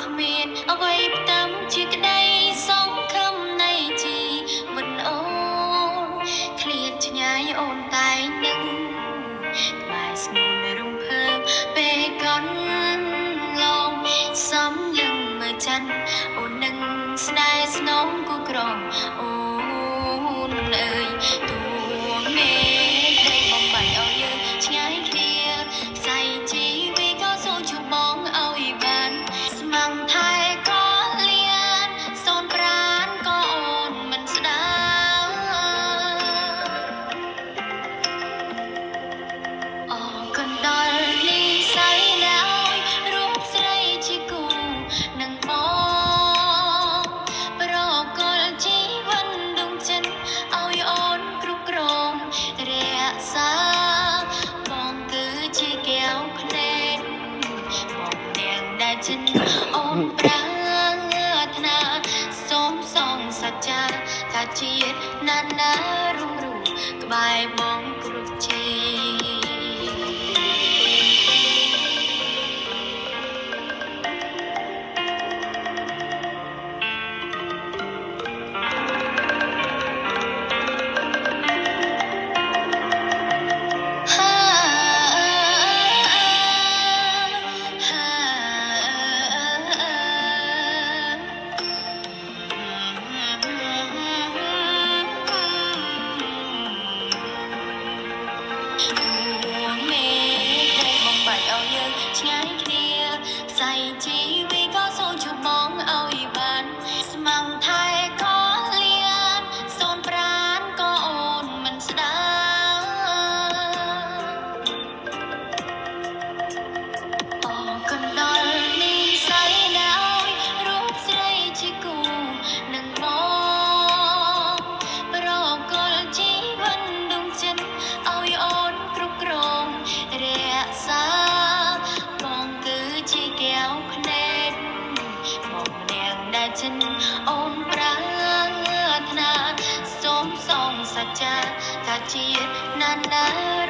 គ្មានអ្វីផ្ដាំជាក្តីសង្ឃឹមនៃជីវិតអូនឃ្លាតឆ្ងាយអូនតែនឹងក្បែរស្ងួនរំភើបពេលកន់ឡងសំលឹងមើលចាន់អូននឹងស្នេហ៍ស្នងគូក្រងអូនអើយទួមេដីបំបាច់ឲ្យយើងឆ្ងាយគ្នាផ្សៃជីវិតក៏សូមជួបបងឲ្យបានស្មងថែក៏លៀនសូនប្រានក៏អូនមិនស្ដាយអរគុណដល់និស័យដែលឲ្យរូបស្រីជាគូនឹងបងប្រកលជីវិតដងចិនឲ្យអូនគ្រប់គ្រងរក្សាបងគឺជាកែវភ្នែកបងនាងដែលចិនអូនប្រាថ្នាសូមសងសច្ចាថាជាតិណានណារុំរូក្បែរបងគ្រប់ជេឆ្ងាយគ្នាផ្សៃជីវិតក៏សូមជួបបងឲ្យបានស្មងថែក៏លៀនសូនប្រានក៏អូនមិនស្ដាយអរគុណដល់និស័យដែលឲ្យរូបស្រីជាគូនឹងបងប្រកលជីវិតដងចិនឲ្យអូនគ្រប់គ្រងរក្សាជាកែវភ្នែកមកនាងដែលចិនអូនប្រាថ្នាសូមសងសច្ចាថាជាតិណានណា